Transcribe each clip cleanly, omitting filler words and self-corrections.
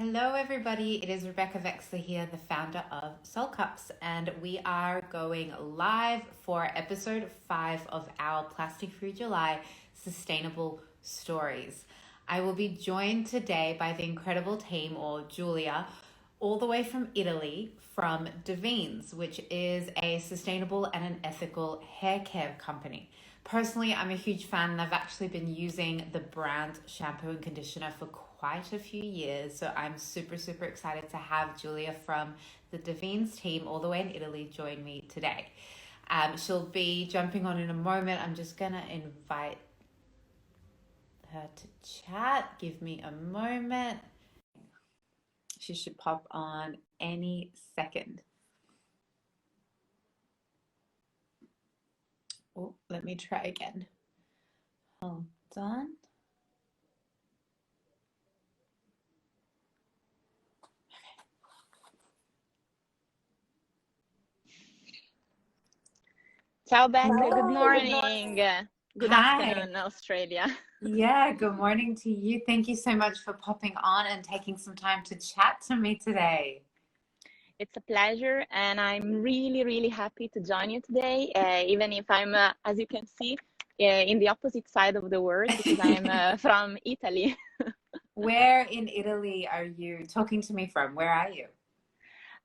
Hello, everybody. It is Rebecca Veksler here, the founder of Soul Cups, and we are going live for episode 5 of our Plastic Free July Sustainable Stories. I will be joined today by the incredible team, or Julia, all the way from Italy, from Davines, which is a sustainable and an ethical hair care company. Personally, I'm a huge fan, and I've actually been using the brand shampoo and conditioner for quite a few years. So I'm super excited to have Julia from the Davines team all the way in Italy join me today. She'll be jumping on in a moment. I'm just going to invite her to chat. Give me a moment. She should pop on any second. Oh, let me try again. Hold on. Ciao Becca, Hello. good morning. Good Hi. afternoon, Australia. Yeah, good morning to you. Thank you so much for popping on and taking some time to chat to me today. It's a pleasure, and I'm really happy to join you today, even if I'm, as you can see, in the opposite side of the world, because I'm from Italy. Where in Italy are you talking to me from? Where are you?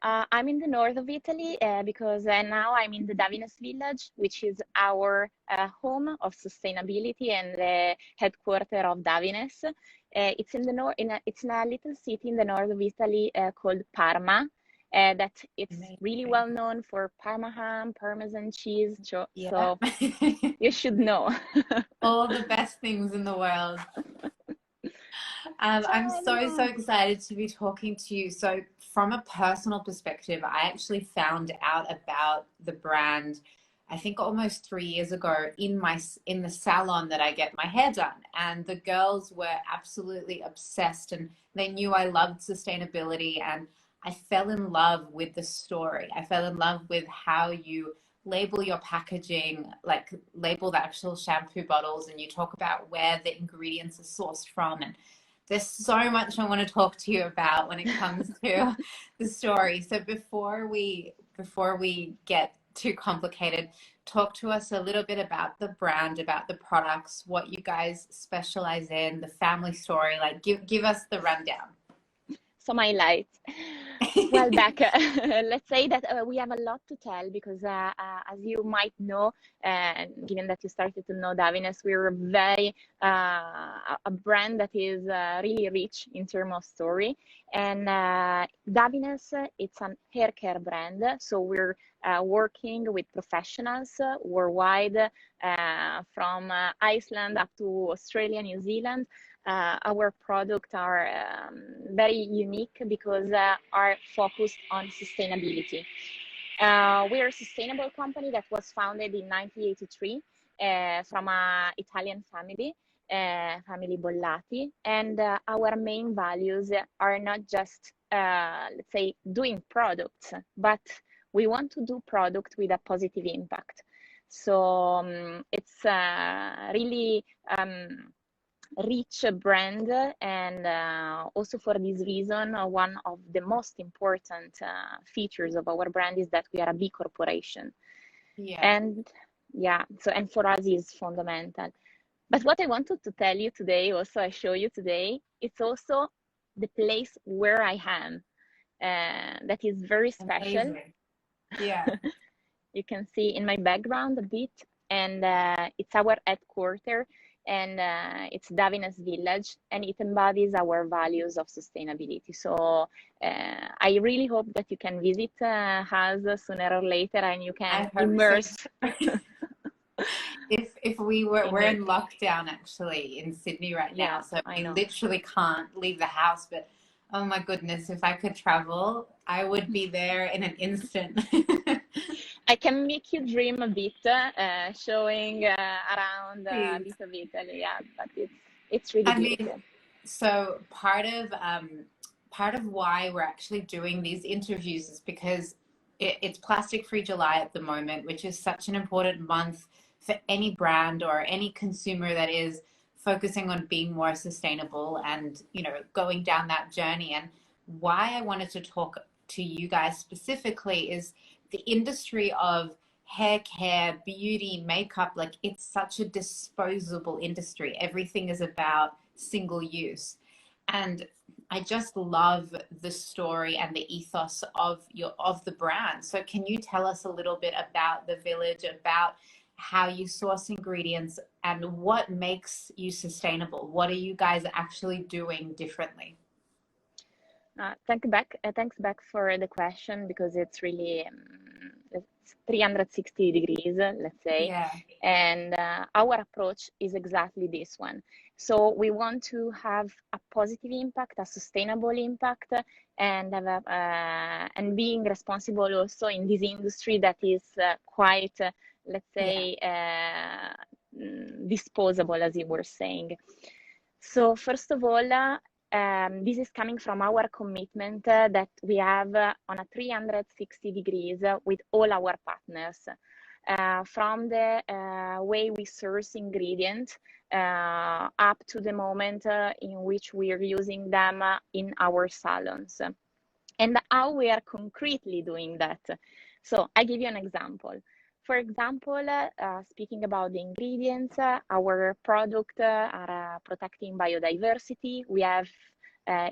I'm in the north of Italy because now I'm in the Davines village, which is our home of sustainability and the headquarter of Davines. It's in the it's in a little city in the north of Italy called Parma. That it's really well known for Parma ham, Parmesan cheese. So you should know. All the best things in the world. I'm so excited to be talking to you. So from a personal perspective, I actually found out about the brand, I think almost 3 years ago in the salon that I get my hair done. And the girls were absolutely obsessed, and they knew I loved sustainability, and I fell in love with the story. I fell in love with how you label your packaging, like label the actual shampoo bottles, and you talk about where the ingredients are sourced from. And there's so much I want to talk to you about when it comes to the story. So before we get too complicated, talk to us a little bit about the brand, about the products, what you guys specialize in, the family story. Like give us the rundown. So my light. Well, Becca, let's say that we have a lot to tell because, as you might know, given that you started to know Davines, we're very a brand that is really rich in terms of story. And Davines, it's a hair care brand, so we're working with professionals worldwide, from Iceland up to Australia, New Zealand. Our products are very unique because are focused on sustainability. We are a sustainable company that was founded in 1983 from an Italian family, family Bollati, and our main values are not just, let's say, doing products, but we want to do product with a positive impact. So it's really rich brand, and also for this reason, one of the most important features of our brand is that we are a B corporation. And and for us is fundamental. But what I wanted to tell you today, also I show you today, it's also the place where I am, that is very special. Amazing. Yeah. You can see in my background a bit, and it's our headquarters, and it's Davines Village, and it embodies our values of sustainability. So I really hope that you can visit us sooner or later, and you can immerse. So. If we're in lockdown actually in Sydney right now, so we literally can't leave the house. But oh my goodness, if I could travel, I would be there in an instant. I can make you dream a bit, showing around a bit of Italy, but it's really beautiful. So part of why we're actually doing these interviews is because it's Plastic Free July at the moment, which is such an important month for any brand or any consumer that is focusing on being more sustainable and, going down that journey. And why I wanted to talk to you guys specifically is the industry of hair care, beauty, makeup. Like, it's such a disposable industry. Everything is about single use. And I just love the story and the ethos of the brand. So can you tell us a little bit about the village, about how you source ingredients and what makes you sustainable? What are you guys actually doing differently? Thanks, Beck, for the question, because it's really it's 360 degrees, let's say, Yeah. and our approach is exactly this one. So we want to have a positive impact, a sustainable impact, and and being responsible also in this industry that is quite, let's say, disposable, as you were saying. So first of all, this is coming from our commitment that we have on a 360 degrees with all our partners, from the way we source ingredients up to the moment in which we are using them in our salons, and how we are concretely doing that. So I give you an example. For example, speaking about the ingredients, our products are protecting biodiversity. We have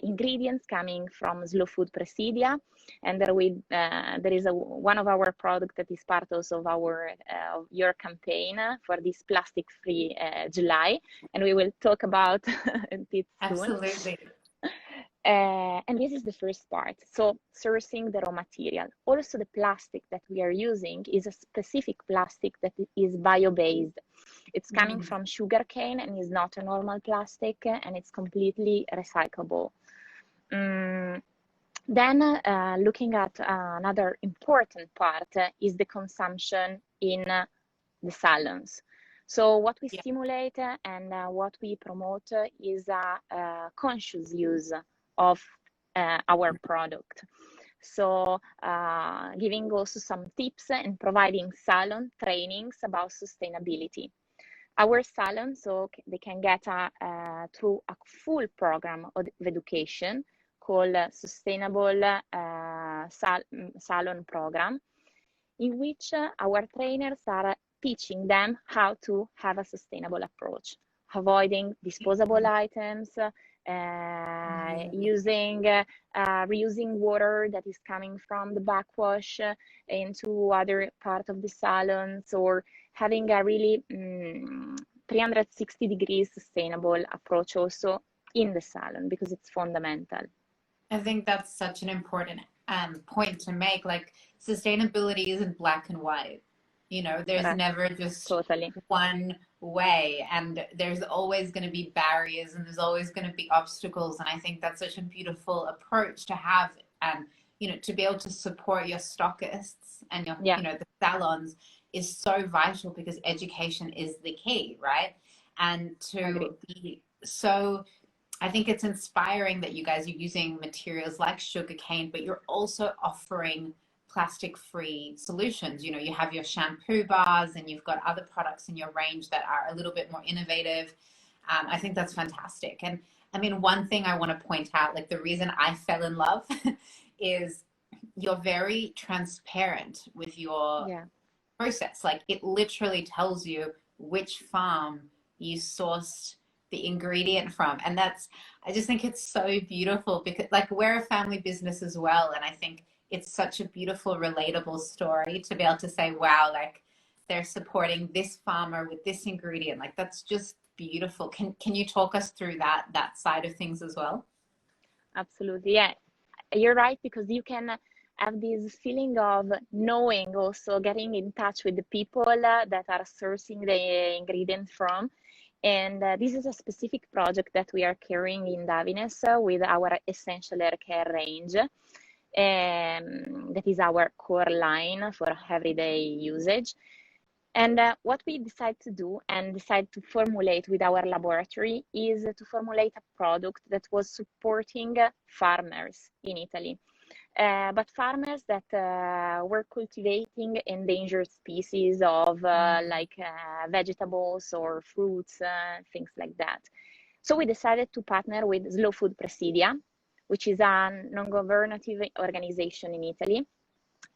ingredients coming from Slow Food Presidia, and there is one of our products that is part also of our of your campaign for this plastic-free July, and we will talk about it soon. Absolutely. And this is the first part. So sourcing the raw material. Also, the plastic that we are using is a specific plastic that is bio-based. It's coming from sugarcane and is not a normal plastic, and it's completely recyclable. Then looking at another important part is the consumption in the salons. So what we stimulate and what we promote is a conscious use of our product. So giving also some tips and providing salon trainings about sustainability. Our salon, so they can get through a full program of education called Sustainable Salon Program, in which our trainers are teaching them how to have a sustainable approach, avoiding disposable items, reusing water that is coming from the backwash into other part of the salons, or having a really 360 degrees sustainable approach also in the salon, because it's fundamental. I think that's such an important point to make. Like, sustainability isn't black and white. You know, there's never just one way, and there's always going to be barriers, and there's always going to be obstacles. And I think that's such a beautiful approach to have, and you know, to be able to support your stockists and your, you know, the salons is so vital, because education is the key, right? And to be so, I think it's inspiring that you guys are using materials like sugarcane, but you're also offering plastic-free solutions. You know, you have your shampoo bars and you've got other products in your range that are a little bit more innovative. I think that's fantastic. And I mean, one thing I want to point out, like the reason I fell in love is you're very transparent with your process. Like, it literally tells you which farm you sourced the ingredient from. And that's, I just think it's so beautiful, because like, we're a family business as well. And I think it's such a beautiful, relatable story to be able to say, wow, like they're supporting this farmer with this ingredient. Like, that's just beautiful. Can you talk us through that side of things as well? Absolutely. Yeah, you're right, because you can have this feeling of knowing, also getting in touch with the people that are sourcing the ingredients from. And this is a specific project that we are carrying in Davines with our essential hair care range. That is our core line for everyday usage. And what we decide to do and decide to formulate with our laboratory is to formulate a product that was supporting farmers in Italy. But farmers that were cultivating endangered species of like vegetables or fruits, things like that. So we decided to partner with Slow Food Presidia, which is a non-governative organization in Italy.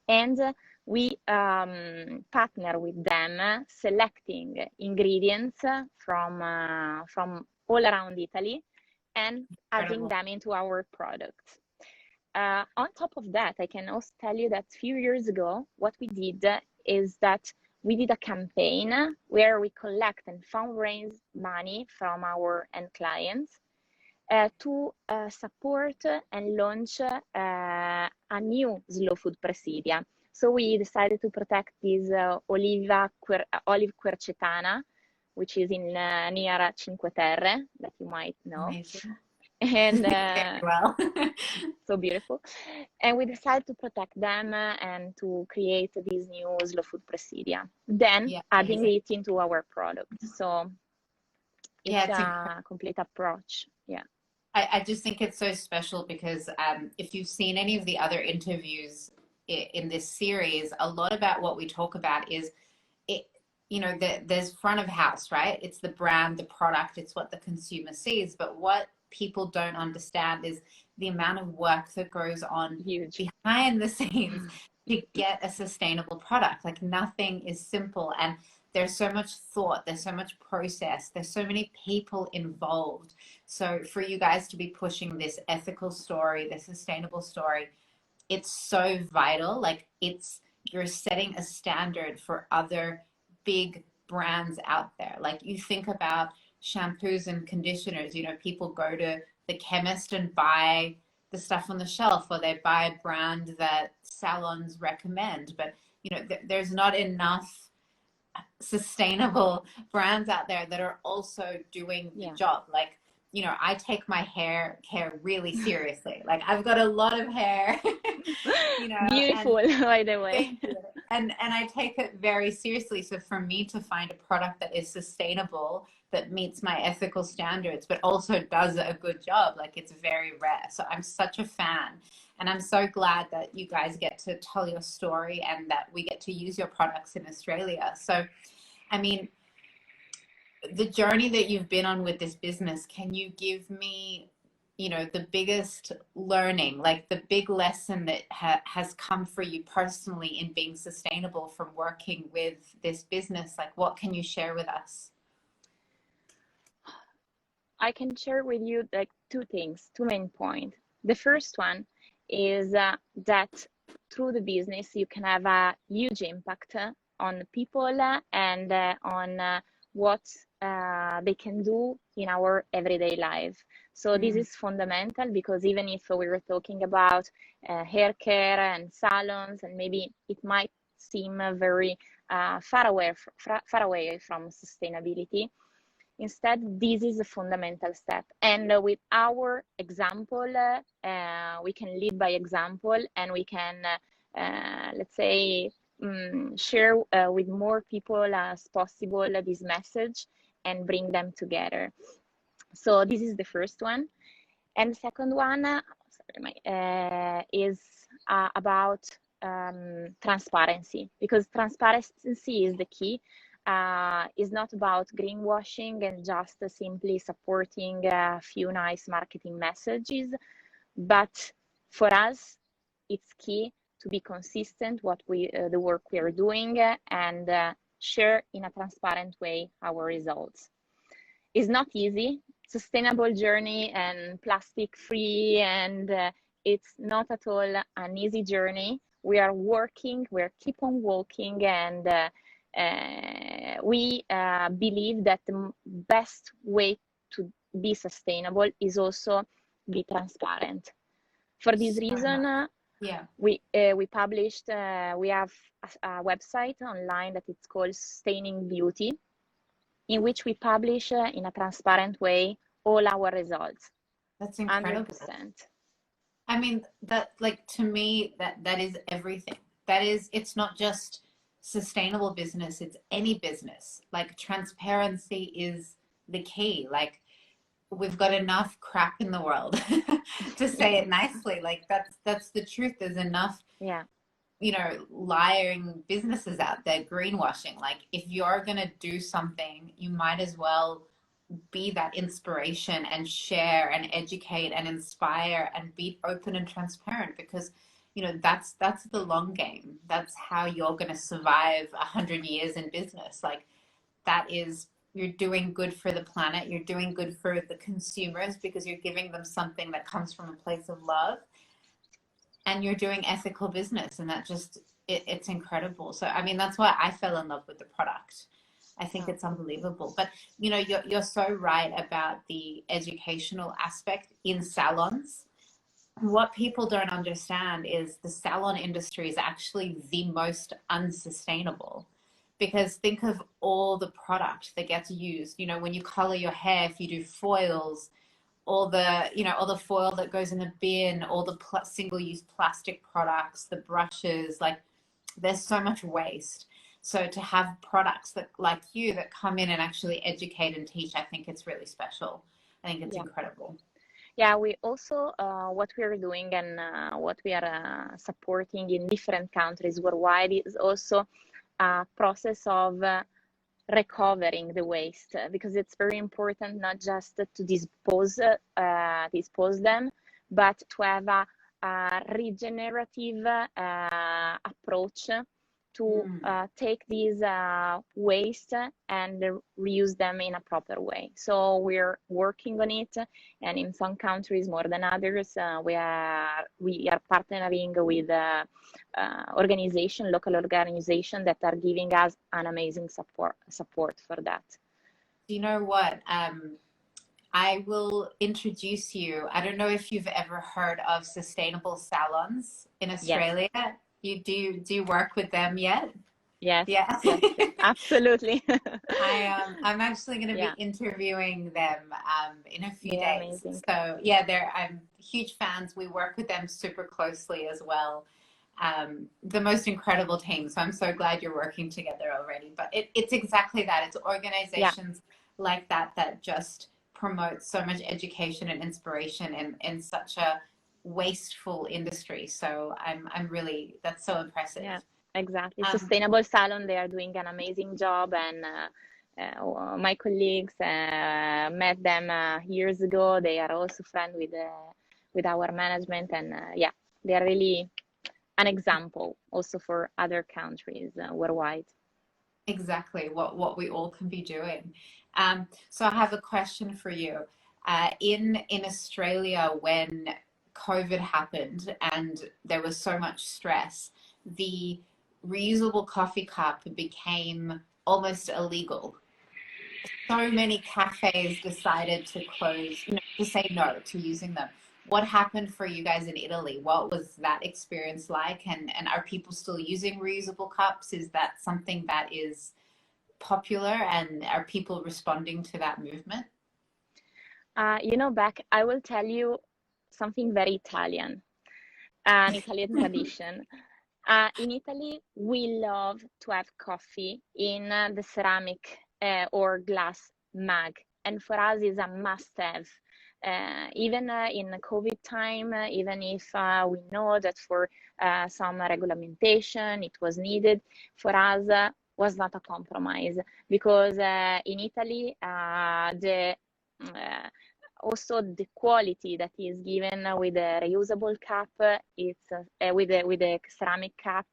And we partner with them, selecting ingredients from all around Italy and adding them into our products. On top of that, I can also tell you that a few years ago, what we did is that we did a campaign where we collect and fundraise money from our end clients to support and launch a new slow food procedure. So we decided to protect this olive quercetana, which is in near Cinque Terre, that you might know. Amazing. And Very well. so beautiful. And we decided to protect them and to create this new slow food procedure, then adding it into our product. So it's a complete approach. Yeah. I just think it's so special because if you've seen any of the other interviews in this series, a lot about what we talk about is there's front of house, right? It's the brand, the product, it's what the consumer sees. But what people don't understand is the amount of work that goes on behind the scenes to get a sustainable product. Like nothing is simple, and there's so much thought, there's so much process, there's so many people involved. So for you guys to be pushing this ethical story, the sustainable story, it's so vital. Like you're setting a standard for other big brands out there. Like you think about shampoos and conditioners, people go to the chemist and buy the stuff on the shelf, or they buy a brand that salons recommend. But there's not enough sustainable brands out there that are also doing the job. Like I take my hair care really seriously. Like I've got a lot of hair, beautiful, by the way. And I take it very seriously. So for me to find a product that is sustainable, that meets my ethical standards, but also does a good job, like it's very rare. So I'm such a fan, and I'm so glad that you guys get to tell your story and that we get to use your products in Australia. So, I mean, the journey that you've been on with this business, can you give me, the biggest learning, like the big lesson that has come for you personally in being sustainable from working with this business? Like, what can you share with us? I can share with you like two main points. The first one is that through the business, you can have a huge impact on people and on what they can do in our everyday life. So this is fundamental, because even if we were talking about hair care and salons, and maybe it might seem very far away from sustainability, instead, this is a fundamental step. And with our example, we can lead by example, and we can, let's say, share with more people as possible this message and bring them together. So this is the first one. And the second one is about transparency, because transparency is the key. Is not about greenwashing and just simply supporting a few nice marketing messages, but for us, it's key to be consistent the work we are doing and share in a transparent way our results. It's not easy. Sustainable journey and plastic free, and it's not at all an easy journey. We are working, we're keep on walking, and we believe that the best way to be sustainable is also be transparent. For this reason, we published, we have a website online that it's called Sustaining Beauty, in which we publish in a transparent way all our results. That's incredible. 100%. I mean, that, like, to me, that is everything. That is, it's not just sustainable business, it's any business. Like, transparency is the key. Like, we've got enough crap in the world to say it nicely. Like, that's the truth. There's enough, lying businesses out there, greenwashing. Like, if you're going to do something, you might as well be that inspiration and share and educate and inspire and be open and transparent, because that's the long game. That's how you're going to survive 100 years in business. Like, that is, you're doing good for the planet, you're doing good for the consumers because you're giving them something that comes from a place of love, and you're doing ethical business, and that just it's incredible. So I mean, that's why I fell in love with the product. I think it's unbelievable. But you're so right about the educational aspect in salons. What people don't understand is the salon industry is actually the most unsustainable, because think of all the product that gets used. When you color your hair, if you do foils, all the foil that goes in the bin, all the single-use plastic products, the brushes, like, there's so much waste. So to have products that, like you, that come in and actually educate and teach, I think it's really special. I think it's incredible. Yeah, we also, what we are doing and what we are supporting in different countries worldwide is also a process of recovering the waste, because it's very important not just to dispose them, but to have a regenerative approach to take these waste and reuse them in a proper way. So we're working on it, and in some countries more than others, we are partnering with local organization that are giving us an amazing support for that. Do you know what? I will introduce you. I don't know if you've ever heard of sustainable salons in Australia. Yes. You do work with them yet? Yes. Yeah. Yes, absolutely. I'm actually going to be interviewing them in a few days. Amazing. So yeah, I'm huge fans. We work with them super closely as well. The most incredible team. So I'm so glad you're working together already. But it's exactly that. It's organizations like that just promote so much education and inspiration in such a wasteful industry. So I'm really, that's so impressive. Yeah, exactly. Sustainable Salon, they are doing an amazing job, and my colleagues met them years ago. They are also friends with our management, and yeah, they are really an example also for other countries worldwide. Exactly what we all can be doing. So I have a question for you. In Australia, when COVID happened and there was so much stress, the reusable coffee cup became almost illegal. So many cafes decided to close, to say no to using them. What happened for you guys in Italy? What was that experience like? And are people still using reusable cups? Is that something that is popular, and are people responding to that movement? Beck, I will tell you something very Italian, an Italian tradition. In Italy, we love to have coffee in the ceramic or glass mug, and for us is a must-have. Even in COVID time, even if we know that for some regulation it was needed, for us was not a compromise, because in Italy also the quality that is given with a reusable cup, it's with a ceramic cup,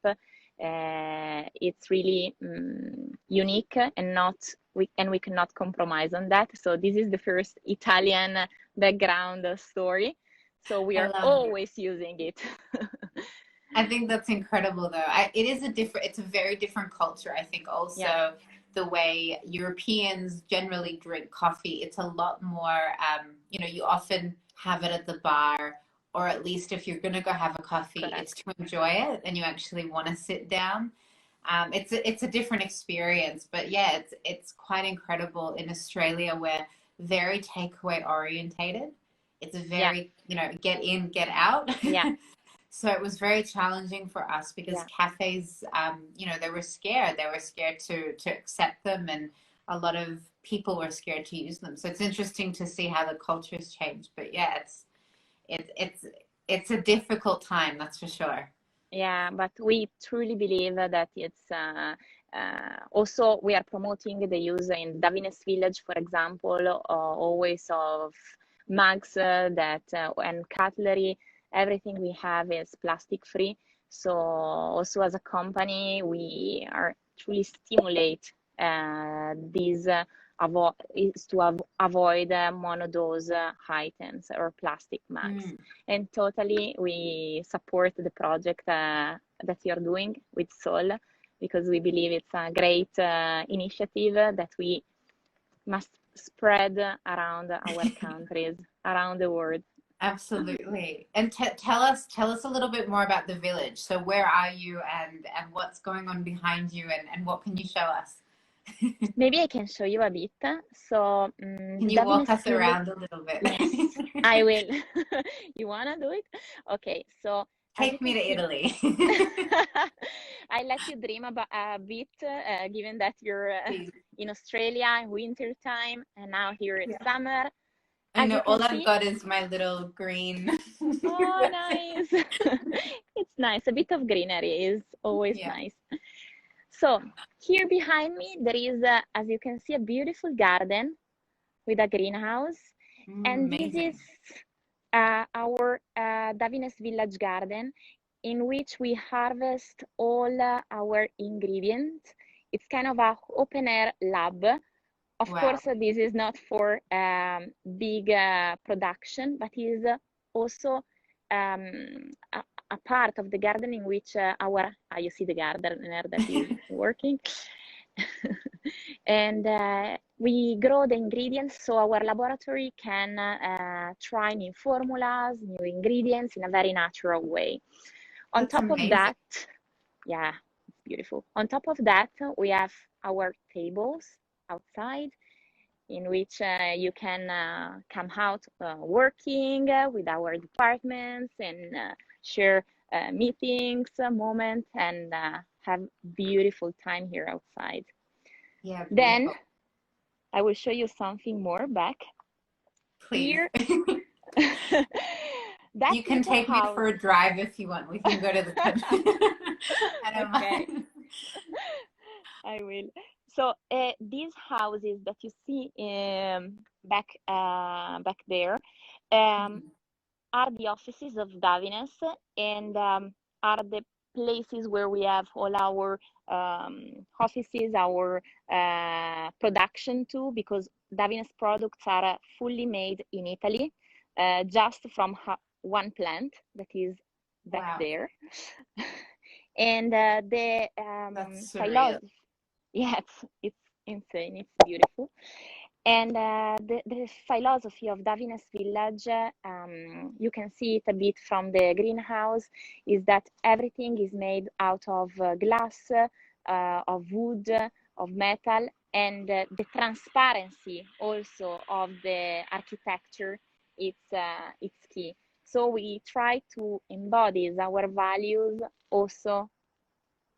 it's really unique, and we cannot compromise on that. So this is the first Italian background story. So we are always using it. I think that's incredible, though. It's a very different culture. I think also the way Europeans generally drink coffee, it's a lot more, you often have it at the bar, or at least if you're going to go have a coffee, it's to enjoy it and you actually want to sit down. It's a different experience, but yeah, it's quite incredible in Australia. We're very takeaway orientated. It's a very, get in, get out. Yeah. So it was very challenging for us because cafes, they were scared. They were scared to accept them, and a lot of people were scared to use them. So it's interesting to see how the culture's changed. But yeah, it's a difficult time, that's for sure. Yeah, but we truly believe that it's Also, we are promoting the use in Davines village, for example, always of mugs and cutlery. Everything we have is plastic free. So also as a company, we are truly stimulate these is to avoid monodose items or plastic mugs. And totally we support the project that you're doing with Sol, because we believe it's a great initiative that we must spread around our countries, around the world. Absolutely. And tell us a little bit more about the village. So where are you, and what's going on behind you, and what can you show us? Maybe I can show you a bit. So can you walk us around a little bit? Yes, I will. You wanna do it? Okay, so take me to Italy. I let you dream about a bit, given that you're in Australia in winter time, and now here it's summer. I know all I've got is my little green. Oh, nice. It's nice. A bit of greenery is always nice. So here behind me, there is, as you can see, a beautiful garden with a greenhouse. And amazing. This is our Davines village garden, in which we harvest all our ingredients. It's kind of an open air lab. Of course, this is not for big production, but is also a part of the garden in which you see the gardener that is working. And we grow the ingredients so our laboratory can try new formulas, new ingredients in a very natural way. On top of that, it's beautiful. On top of that, we have our tables outside, in which you can come out working with our departments and share meetings, moments, and have beautiful time here outside. Yeah. Then I will show you something more back. Please. Here. You can take me for a drive if you want. We can go to the country. I don't mind. I will. So these houses that you see back there are the offices of Davines, and are the places where we have all our offices, our production too, because Davines products are fully made in Italy, just from one plant that is back there. And the philosophy, yes, it's insane, it's beautiful. And the philosophy of Davines village, you can see it a bit from the greenhouse, is that everything is made out of glass, of wood, of metal, and the transparency also of the architecture, it's key. So we try to embody our values also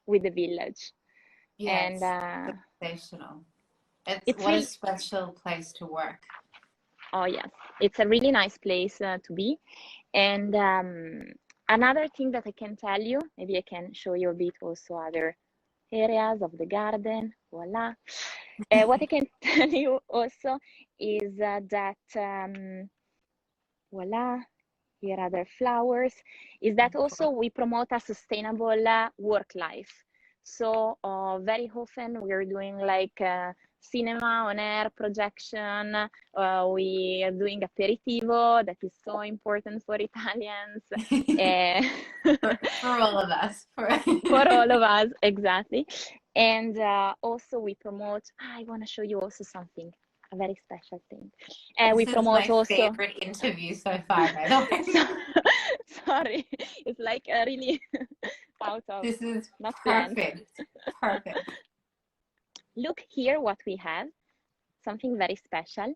with the village. Yes, and sensational. It's what a special place to work. Oh yes, it's a really nice place to be. And another thing that I can tell you, maybe I can show you a bit also other areas of the garden. Voila. What I can tell you also is that voila, here are the flowers, is that also we promote a sustainable work life. So very often we're doing like cinema on air projection. We are doing aperitivo, that is so important for Italians. For all of us. For all of us, exactly. And also we promote, I want to show you also something, a very special thing. We promote my also favorite interview so far, by the way. Sorry, it's like really out of. This is not perfect. Perfect. Look here what we have, something very special.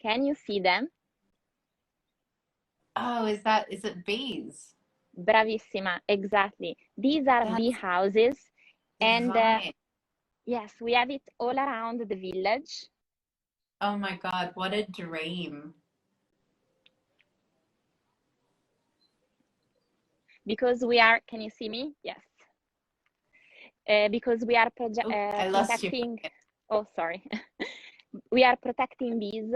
Can you see them? Oh, is it bees? Bravissima, exactly. These are bee houses. And yes, we have it all around the village. Oh my God, what a dream. Because we are, can you see me? Yes. because we are Oh, I lost you. protecting. Oh, sorry. We are protecting bees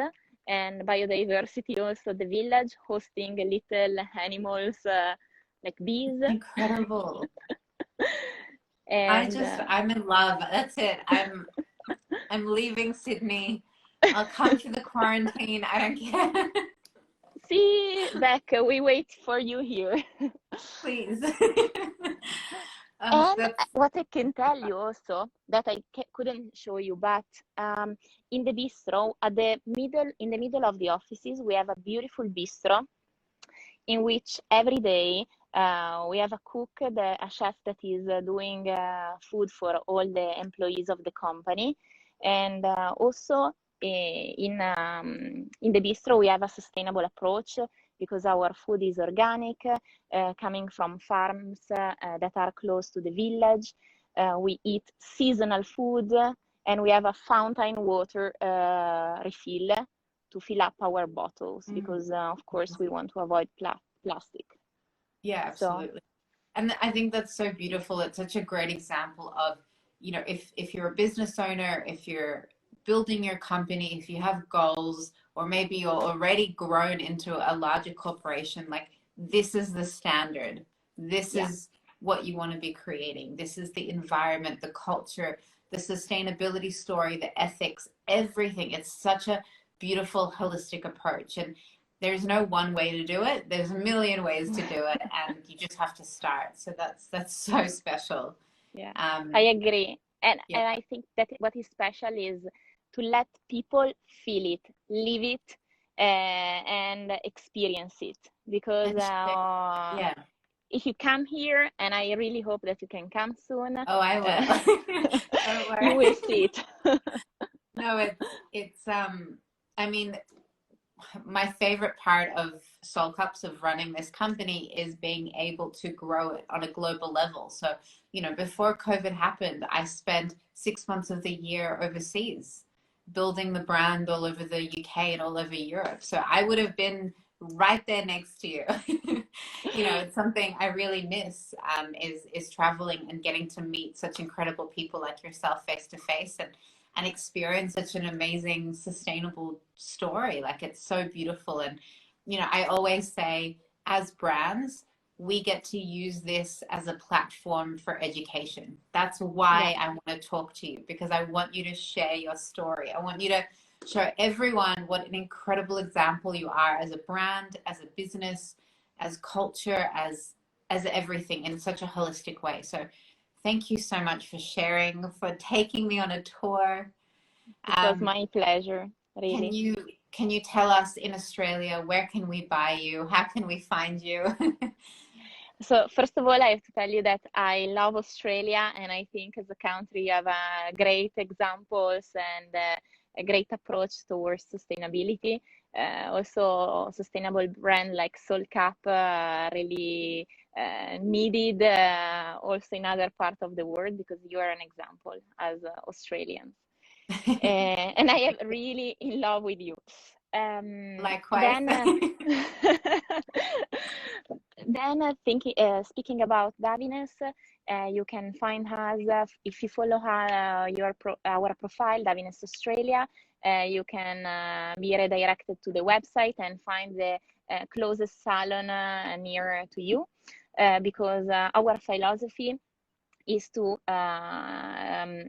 and biodiversity, also the village, hosting little animals like bees. Incredible. And I'm in love. That's it. I'm leaving Sydney. I'll come to the quarantine. I don't care. see, Becca, we wait for you here. Please. And That's what I can tell you also that I couldn't show you, but in the bistro, in the middle of the offices, we have a beautiful bistro in which every day we have a cook, a chef that is doing food for all the employees of the company, and also in the bistro we have a sustainable approach because our food is organic, coming from farms that are close to the village. We eat seasonal food, and we have a fountain water refill to fill up our bottles because, of course, we want to avoid plastic. yeah, absolutely. And I think that's so beautiful. It's such a great example of, if you're a business owner, if you're building your company, if you have goals, or maybe you're already grown into a larger corporation, like this is the standard. This is what you want to be creating. This is the environment, the culture, the sustainability story, the ethics, everything. It's such a beautiful, holistic approach. And there's no one way to do it. There's a million ways to do it, and you just have to start. So that's so special. Yeah, I agree. And I think that what is special is to let people feel it, live it, and experience it. Because if you come here, and I really hope that you can come soon. Oh, I will. Don't worry. You will see it. No, it's I mean, my favorite part of Soul Cups, of running this company, is being able to grow it on a global level. So, before COVID happened, I spent 6 months of the year overseas building the brand all over the UK and all over Europe. So I would have been right there next to you. It's something I really miss, is traveling and getting to meet such incredible people like yourself face to face, and experience such an amazing sustainable story. Like, it's so beautiful. And I always say, as brands, we get to use this as a platform for education. That's why I want to talk to you, because I want you to share your story. I want you to show everyone what an incredible example you are as a brand, as a business, as culture, as everything, in such a holistic way. So thank you so much for sharing, for taking me on a tour. It was my pleasure, really. Can you tell us, in Australia, where can we buy you? How can we find you? So first of all, I have to tell you that I love Australia, and I think as a country you have great examples and a great approach towards sustainability. Also, sustainable brand like Soul Cup really needed also in other parts of the world, because you are an example as Australians. And I am really in love with you. Likewise. Then speaking about Davines, you can find us if you follow our profile, Davines Australia. You can be redirected to the website and find the closest salon near to you, because our philosophy is to,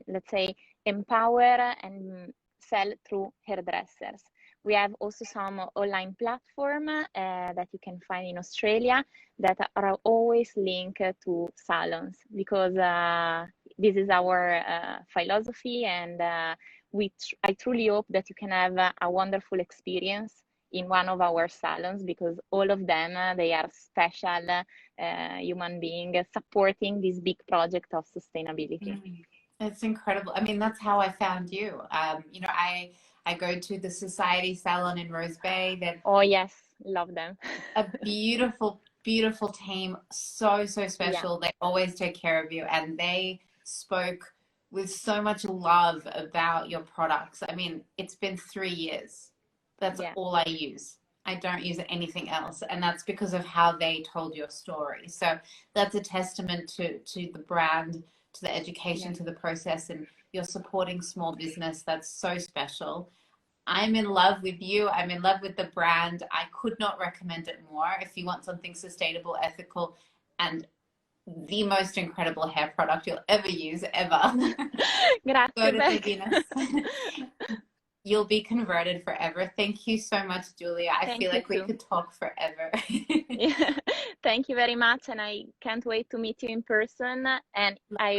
let's say, empower and sell through hairdressers. We have also some online platform that you can find in Australia that are always linked to salons, because this is our philosophy, and I truly hope that you can have a wonderful experience in one of our salons, because all of them, they are special human beings supporting this big project of sustainability. It's incredible. I mean, that's how I found you. I go to the Society Salon in Rose Bay. Oh yes, love them. A beautiful, beautiful team. So special. They always take care of you, and they spoke with so much love about your products. I mean, it's been 3 years. That's all I use. I don't use anything else, and that's because of how they told your story. So that's a testament to the brand, to the education, Yeah. to the process, and you're supporting small business. That's so special. I'm in love with you. I'm in love with the brand. I could not recommend it more. If you want something sustainable, ethical, and the most incredible hair product you'll ever use, ever, go Grazie, to Beck. Davines. You'll be converted forever. Thank you so much, Julia. I Thank feel you like we too. could talk forever. Yeah. Thank you very much, and I can't wait to meet you in person. And I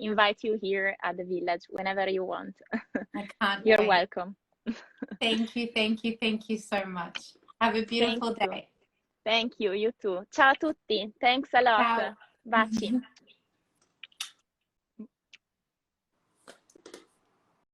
invite you here at the village whenever you want. I can't You're wait. welcome. Thank you, thank you, thank you so much. Have a Thank beautiful you. day. Thank you. You too. Ciao a tutti. Thanks a lot. Ciao. Baci.